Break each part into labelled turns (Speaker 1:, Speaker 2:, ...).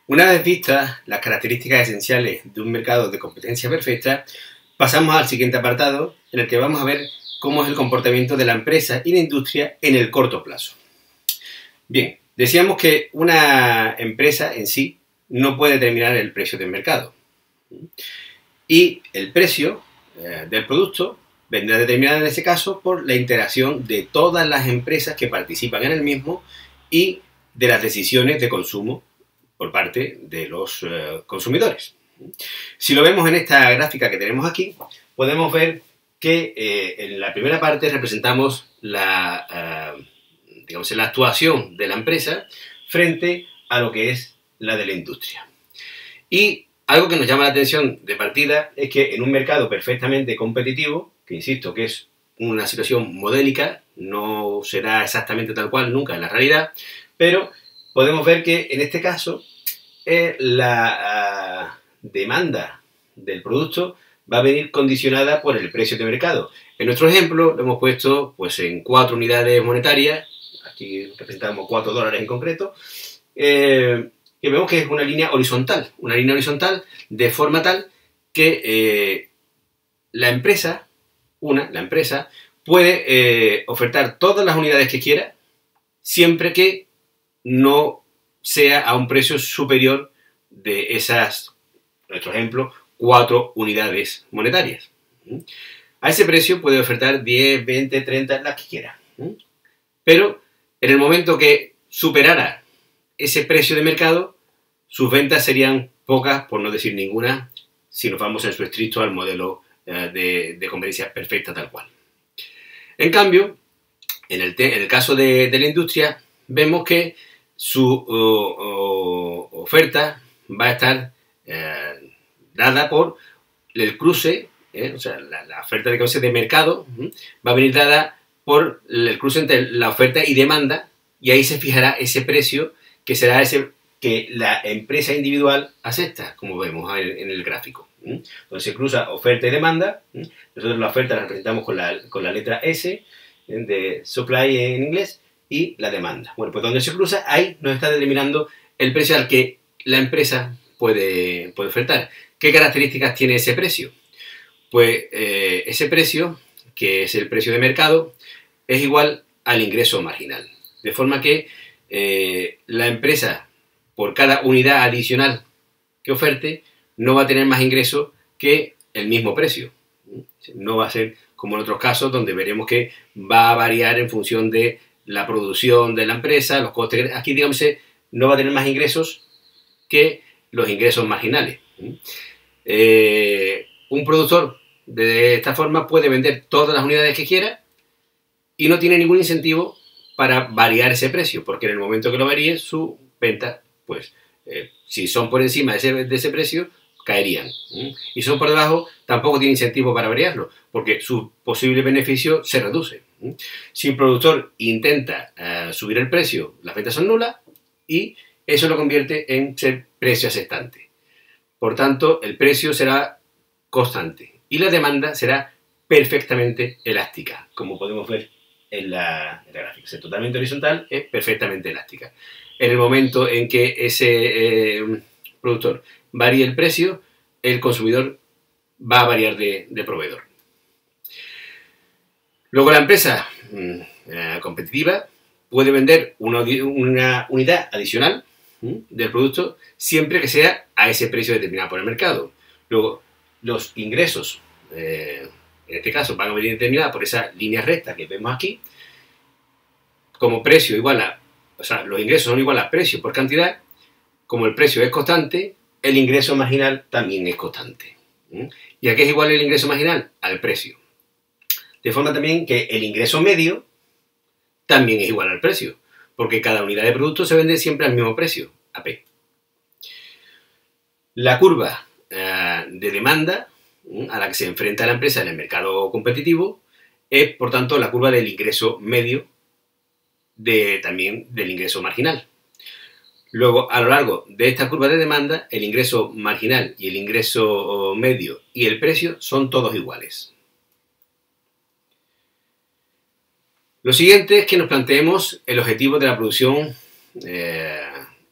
Speaker 1: Una vez vistas las características esenciales de un mercado de competencia perfecta, pasamos al siguiente apartado, en el que vamos a ver cómo es el comportamiento de la empresa y la industria en el corto plazo. Bien, decíamos que una empresa en sí no puede determinar el precio del mercado. Y el precio del producto vendrá determinado en este caso por la interacción de todas las empresas que participan en el mismo y de las decisiones de consumo por parte de los consumidores. Si lo vemos en esta gráfica que tenemos aquí, podemos ver que en la primera parte representamos la actuación de la empresa frente a lo que es la de la industria. Y algo que nos llama la atención de partida es que en un mercado perfectamente competitivo, que insisto que es una situación modélica, no será exactamente tal cual nunca en la realidad, pero podemos ver que en este caso la demanda del producto va a venir condicionada por el precio de mercado. En nuestro ejemplo lo hemos puesto pues, en 4 unidades monetarias, aquí representamos 4 dólares en concreto, que vemos que es una línea horizontal de forma tal que la empresa puede ofertar todas las unidades que quiera siempre que no sea a un precio superior de esas, en nuestro ejemplo, 4 unidades monetarias. A ese precio puede ofertar 10, 20, 30, las que quiera. Pero en el momento que superara ese precio de mercado, sus ventas serían pocas, por no decir ninguna, si nos vamos en su estricto al modelo de competencia perfecta tal cual. En cambio, en el caso de la industria, vemos que su oferta va a estar dada por el cruce, o sea, la oferta de mercado va a venir dada por el cruce entre la oferta y demanda, y ahí se fijará ese precio que será ese que la empresa individual acepta, como vemos en el gráfico. Entonces se cruza oferta y demanda. Nosotros la oferta la representamos con la letra S de supply en inglés y la demanda. Bueno, pues donde se cruza, ahí nos está determinando el precio al que la empresa puede ofertar. ¿Qué características tiene ese precio? Pues ese precio, que es el precio de mercado, es igual al ingreso marginal. De forma que la empresa, por cada unidad adicional que oferte, no va a tener más ingreso que el mismo precio. No va a ser como en otros casos donde veremos que va a variar en función de la producción de la empresa, los costes. Aquí, digamos, no va a tener más ingresos que los ingresos marginales. Un productor de esta forma puede vender todas las unidades que quiera y no tiene ningún incentivo para variar ese precio, porque en el momento que lo varíe, su venta, pues, si son por encima de ese precio, caerían. Y si son por debajo, tampoco tiene incentivo para variarlo, porque su posible beneficio se reduce. Si el productor intenta subir el precio, las ventas son nulas y eso lo convierte en ser precio aceptante. Por tanto, el precio será constante y la demanda será perfectamente elástica, como podemos ver en la gráfica. Es totalmente horizontal, es perfectamente elástica. En el momento en que ese productor varíe el precio, el consumidor va a variar de proveedor. Luego la empresa competitiva puede vender una unidad adicional del producto siempre que sea a ese precio determinado por el mercado. Luego los ingresos, en este caso, van a venir determinados por esa línea recta que vemos aquí, como precio igual a, o sea, los ingresos son igual a precio por cantidad. Como el precio es constante, el ingreso marginal también es constante. ¿Y a qué es igual el ingreso marginal? Al precio. De forma también que el ingreso medio también es igual al precio, porque cada unidad de producto se vende siempre al mismo precio, AP. La curva de demanda a la que se enfrenta la empresa en el mercado competitivo es, por tanto, la curva del ingreso medio también del ingreso marginal. Luego, a lo largo de esta curva de demanda, el ingreso marginal y el ingreso medio y el precio son todos iguales. Lo siguiente es que nos planteemos el objetivo de la producción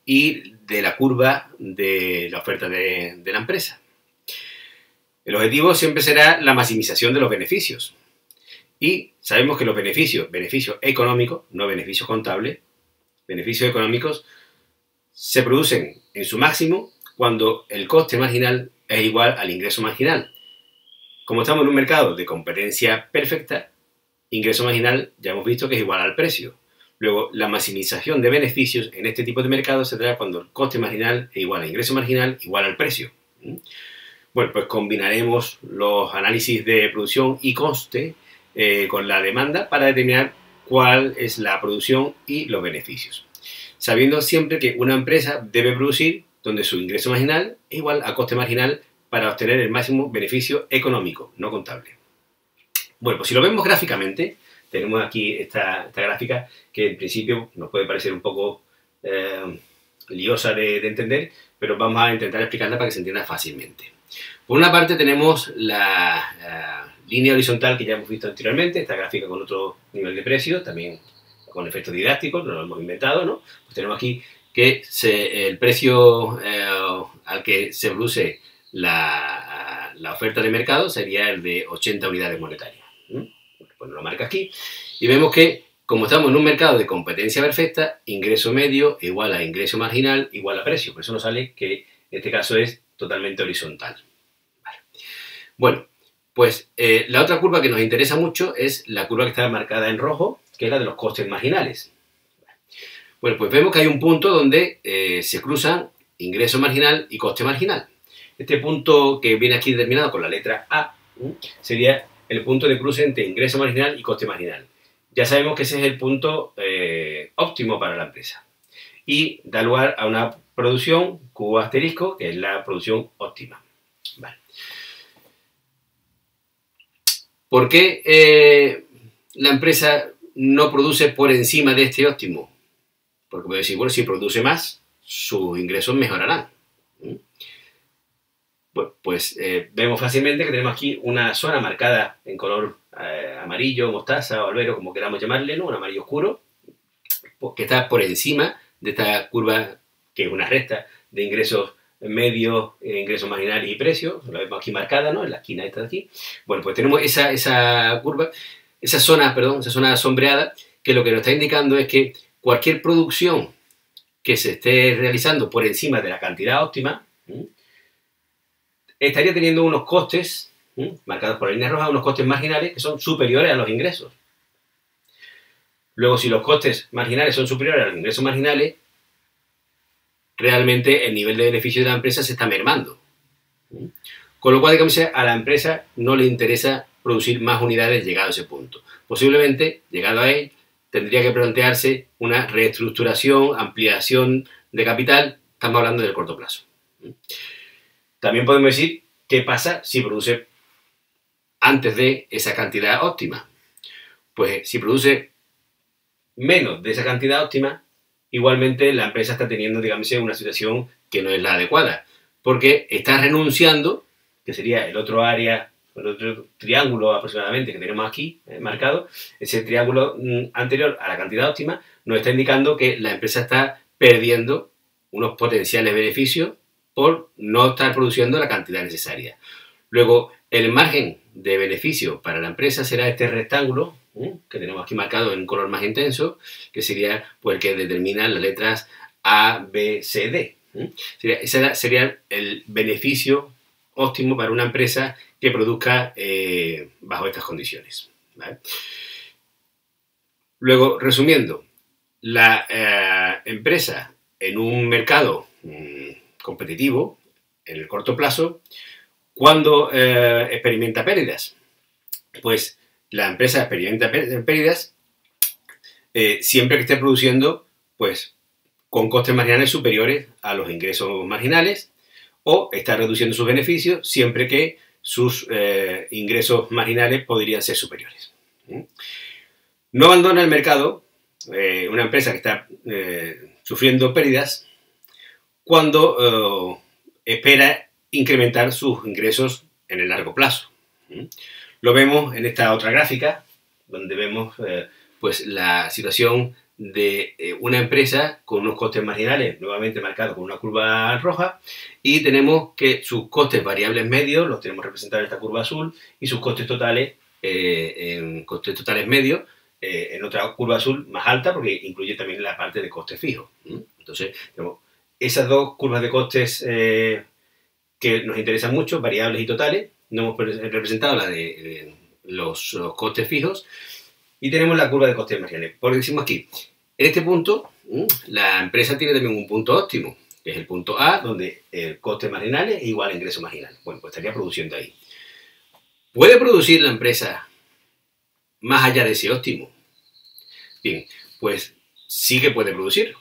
Speaker 1: y de la curva de la oferta de la empresa. El objetivo siempre será la maximización de los beneficios. Y sabemos que los beneficios económicos, no beneficios contables, beneficios económicos se producen en su máximo cuando el coste marginal es igual al ingreso marginal. Como estamos en un mercado de competencia perfecta, ingreso marginal ya hemos visto que es igual al precio. Luego, la maximización de beneficios en este tipo de mercado se da cuando el coste marginal es igual al ingreso marginal igual al precio. Bueno, pues combinaremos los análisis de producción y coste con la demanda para determinar cuál es la producción y los beneficios. Sabiendo siempre que una empresa debe producir donde su ingreso marginal es igual a coste marginal para obtener el máximo beneficio económico, no contable. Bueno, pues si lo vemos gráficamente, tenemos aquí esta gráfica que en principio nos puede parecer un poco liosa de entender, pero vamos a intentar explicarla para que se entienda fácilmente. Por una parte tenemos la línea horizontal que ya hemos visto anteriormente, esta gráfica con otro nivel de precio, también con efectos didácticos, no lo hemos inventado, ¿no? Pues tenemos aquí que el precio al que se produce la oferta de mercado sería el de 80 unidades monetarias. Pues lo marca aquí y vemos que como estamos en un mercado de competencia perfecta, ingreso medio igual a ingreso marginal igual a precio. Por eso nos sale que en este caso es totalmente horizontal. Vale. Bueno, pues la otra curva que nos interesa mucho es la curva que está marcada en rojo, que es la de los costes marginales. Bueno, pues vemos que hay un punto donde se cruzan ingreso marginal y coste marginal. Este punto que viene aquí determinado con la letra A sería el punto de cruce entre ingreso marginal y coste marginal. Ya sabemos que ese es el punto óptimo para la empresa y da lugar a una producción Q asterisco, que es la producción óptima. Vale. ¿Por qué la empresa no produce por encima de este óptimo? Porque puede decir, bueno, si produce más, sus ingresos mejorarán. Pues vemos fácilmente que tenemos aquí una zona marcada en color amarillo, mostaza o albero, como queramos llamarle, ¿no? Un amarillo oscuro, que está por encima de esta curva, que es una recta de ingresos medios, ingresos marginales y precios. La vemos aquí marcada, ¿no? En la esquina esta de aquí. Bueno, pues tenemos esa curva, esa zona sombreada, que lo que nos está indicando es que cualquier producción que se esté realizando por encima de la cantidad óptima, estaría teniendo unos costes, marcados por la línea roja, unos costes marginales que son superiores a los ingresos. Luego, si los costes marginales son superiores a los ingresos marginales, realmente el nivel de beneficio de la empresa se está mermando. Con lo cual, digamos, a la empresa no le interesa producir más unidades llegado a ese punto. Posiblemente, llegado a él, tendría que plantearse una reestructuración, ampliación de capital. Estamos hablando del corto plazo. También podemos decir qué pasa si produce antes de esa cantidad óptima. Pues si produce menos de esa cantidad óptima, igualmente la empresa está teniendo, digamos, una situación que no es la adecuada, porque está renunciando, que sería el otro área, el otro triángulo aproximadamente que tenemos aquí marcado, ese triángulo anterior a la cantidad óptima, nos está indicando que la empresa está perdiendo unos potenciales beneficios por no estar produciendo la cantidad necesaria. Luego, el margen de beneficio para la empresa será este rectángulo, que tenemos aquí marcado en un color más intenso, que sería pues, el que determina las letras A, B, C, D. Ese sería el beneficio óptimo para una empresa que produzca bajo estas condiciones. ¿Vale? Luego, resumiendo, la empresa en un mercado competitivo, en el corto plazo, cuando experimenta pérdidas, pues la empresa experimenta pérdidas siempre que esté produciendo pues con costes marginales superiores a los ingresos marginales, o está reduciendo sus beneficios siempre que sus ingresos marginales podrían ser superiores. No abandona el mercado una empresa que está sufriendo pérdidas cuando espera incrementar sus ingresos en el largo plazo. Lo vemos en esta otra gráfica, donde vemos pues la situación de una empresa con unos costes marginales nuevamente marcados con una curva roja, y tenemos que sus costes variables medios los tenemos representados en esta curva azul y sus costes totales medios en otra curva azul más alta, porque incluye también la parte de costes fijos. Entonces, tenemos esas dos curvas de costes que nos interesan mucho, variables y totales. No hemos representado la de los costes fijos, y tenemos la curva de costes marginales. Por decimos aquí, en este punto, la empresa tiene también un punto óptimo, que es el punto A, donde el coste marginal es igual a ingreso marginal. Bueno, pues estaría produciendo ahí. ¿Puede producir la empresa más allá de ese óptimo? Bien, pues sí que puede producir.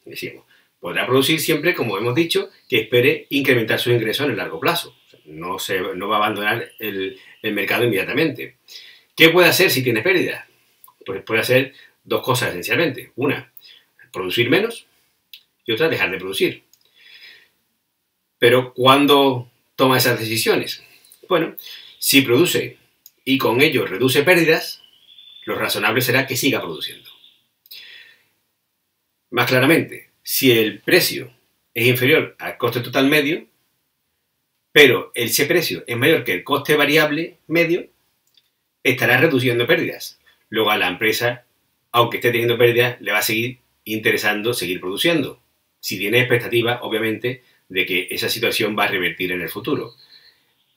Speaker 1: Decimos, podrá producir siempre, como hemos dicho, que espere incrementar sus ingresos en el largo plazo. O sea, no va a abandonar el mercado inmediatamente. ¿Qué puede hacer si tiene pérdidas? Pues puede hacer dos cosas esencialmente. Una, producir menos, y otra, dejar de producir. Pero ¿cuándo toma esas decisiones? Bueno, si produce y con ello reduce pérdidas, lo razonable será que siga produciendo. Más claramente, si el precio es inferior al coste total medio, pero ese precio es mayor que el coste variable medio, estará reduciendo pérdidas. Luego a la empresa, aunque esté teniendo pérdidas, le va a seguir interesando seguir produciendo, si tiene expectativa, obviamente, de que esa situación va a revertir en el futuro.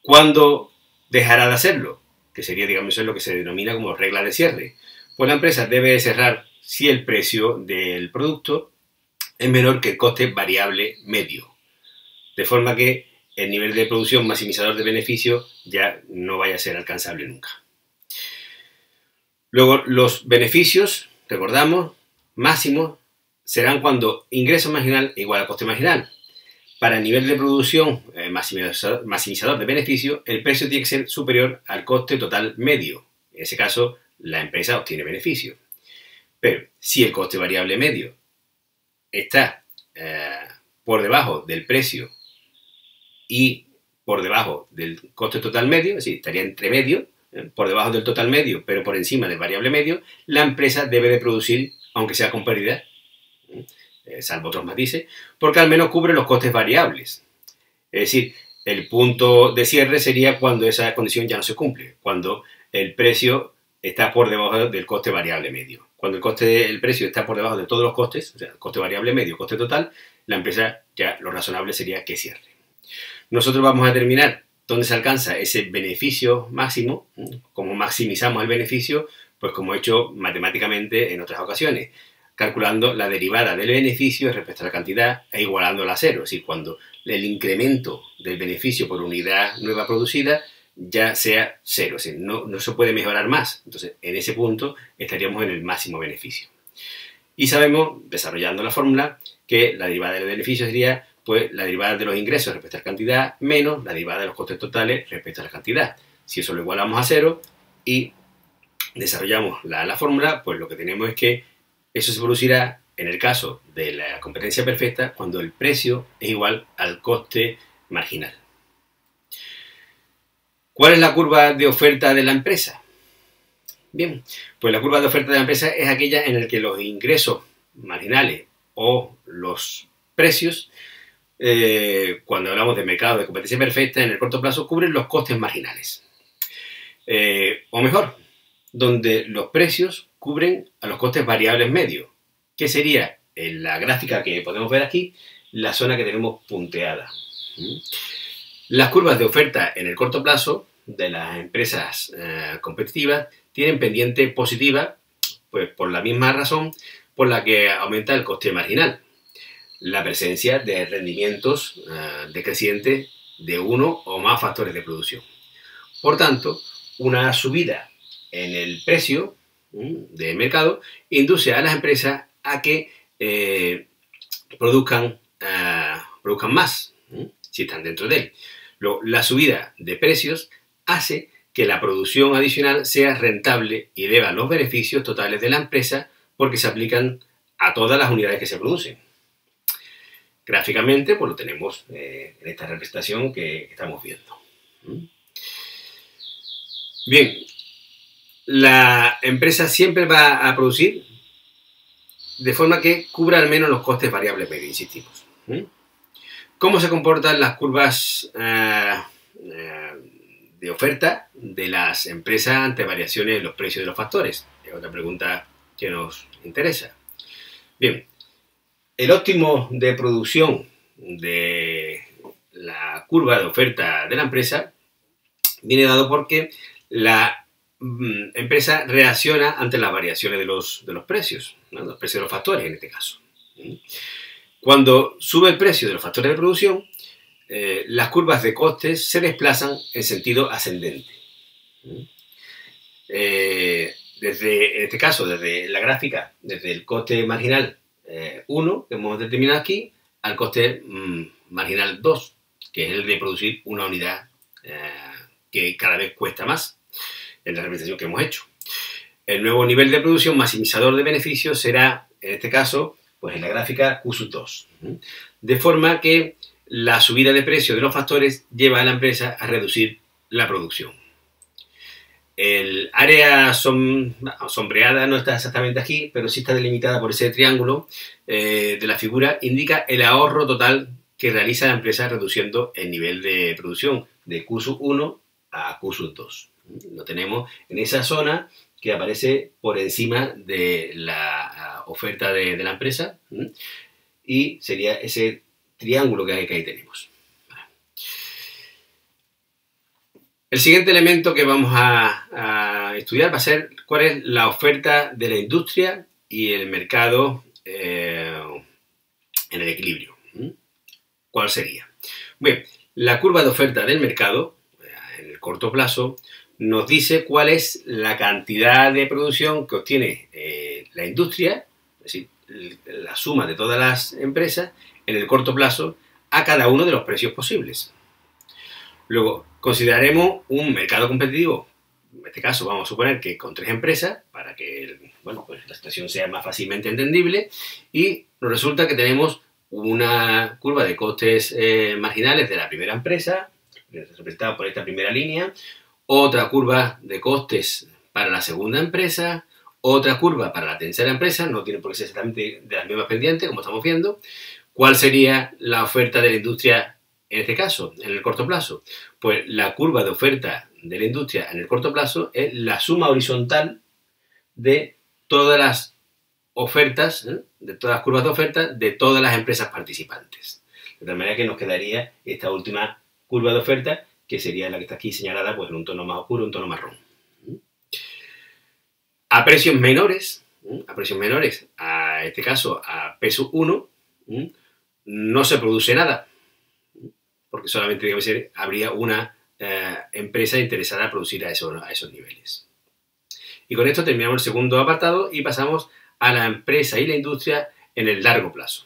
Speaker 1: ¿Cuándo dejará de hacerlo? Que sería, digamos, eso lo que se denomina como regla de cierre. Pues la empresa debe cerrar si el precio del producto es menor que el coste variable medio, de forma que el nivel de producción maximizador de beneficio ya no vaya a ser alcanzable nunca. Luego, los beneficios, recordamos, máximos, serán cuando ingreso marginal igual a coste marginal. Para el nivel de producción maximizador de beneficio, el precio tiene que ser superior al coste total medio. En ese caso, la empresa obtiene beneficio. Pero si el coste variable medio está por debajo del precio y por debajo del coste total medio, es decir, estaría entre medio, por debajo del total medio, pero por encima del variable medio, la empresa debe de producir, aunque sea con pérdida, salvo otros matices, porque al menos cubre los costes variables. Es decir, el punto de cierre sería cuando esa condición ya no se cumple, cuando el precio está por debajo del coste variable medio. Cuando el precio está por debajo de todos los costes, o sea, coste variable medio, coste total, la empresa ya lo razonable sería que cierre. Nosotros vamos a determinar dónde se alcanza ese beneficio máximo, cómo maximizamos el beneficio, pues como he hecho matemáticamente en otras ocasiones, calculando la derivada del beneficio respecto a la cantidad e igualándola a cero. Es decir, cuando el incremento del beneficio por unidad nueva producida ya sea cero, es decir, no se puede mejorar más. Entonces, en ese punto estaríamos en el máximo beneficio. Y sabemos, desarrollando la fórmula, que la derivada del beneficio sería pues la derivada de los ingresos respecto a la cantidad menos la derivada de los costes totales respecto a la cantidad. Si eso lo igualamos a cero y desarrollamos la fórmula, pues lo que tenemos es que eso se producirá en el caso de la competencia perfecta cuando el precio es igual al coste marginal. ¿Cuál es la curva de oferta de la empresa? Bien, pues la curva de oferta de la empresa es aquella en la que los ingresos marginales o los precios, cuando hablamos de mercado de competencia perfecta, en el corto plazo cubren los costes marginales. O mejor, donde los precios cubren a los costes variables medios, que sería en la gráfica que podemos ver aquí, la zona que tenemos punteada. Las curvas de oferta en el corto plazo de las empresas competitivas tienen pendiente positiva, pues por la misma razón por la que aumenta el coste marginal, la presencia de rendimientos decrecientes de uno o más factores de producción. Por tanto, una subida en el precio del mercado induce a las empresas a que produzcan más, si están dentro de él. La subida de precios hace que la producción adicional sea rentable y eleva los beneficios totales de la empresa porque se aplican a todas las unidades que se producen. Gráficamente, pues lo tenemos en esta representación que estamos viendo. Bien, la empresa siempre va a producir de forma que cubra al menos los costes variables medios, insistimos. ¿Cómo se comportan las curvas de oferta de las empresas ante variaciones en los precios de los factores? Es otra pregunta que nos interesa. Bien, el óptimo de producción de la curva de oferta de la empresa viene dado porque la empresa reacciona ante las variaciones de los precios, ¿no? Los precios de los factores en este caso. Cuando sube el precio de los factores de producción, las curvas de costes se desplazan en sentido ascendente. En este caso, desde la gráfica, desde el coste marginal 1, que hemos determinado aquí, al coste marginal 2, que es el de producir una unidad que cada vez cuesta más en la representación que hemos hecho. El nuevo nivel de producción maximizador de beneficios será, en este caso, pues en la gráfica Q2. De forma que la subida de precio de los factores lleva a la empresa a reducir la producción. El área sombreada no está exactamente aquí, pero sí está delimitada por ese triángulo de la figura, indica el ahorro total que realiza la empresa reduciendo el nivel de producción de Q1 a Q2. Lo tenemos en esa zona que aparece por encima de la oferta de la empresa y sería ese triángulo que ahí tenemos. El siguiente elemento que vamos a estudiar va a ser cuál es la oferta de la industria y el mercado en el equilibrio. ¿Cuál sería? Bien, la curva de oferta del mercado en el corto plazo nos dice cuál es la cantidad de producción que obtiene la industria, es decir, la suma de todas las empresas en el corto plazo a cada uno de los precios posibles. Luego, consideraremos un mercado competitivo. En este caso vamos a suponer que con 3 empresas, para que pues la situación sea más fácilmente entendible, y nos resulta que tenemos una curva de costes marginales de la primera empresa, representada por esta primera línea, otra curva de costes para la segunda empresa, otra curva para la tercera empresa, no tiene por qué ser exactamente de las mismas pendientes, como estamos viendo. ¿Cuál sería la oferta de la industria en este caso, en el corto plazo? Pues la curva de oferta de la industria en el corto plazo es la suma horizontal de todas las ofertas, de todas las curvas de oferta de todas las empresas participantes. De tal manera que nos quedaría esta última curva de oferta, que sería la que está aquí señalada pues en un tono más oscuro, un tono marrón. A precios menores, a este caso a peso 1, no se produce nada, porque solamente habría una empresa interesada en producir a esos niveles. Y con esto terminamos el segundo apartado y pasamos a la empresa y la industria en el largo plazo.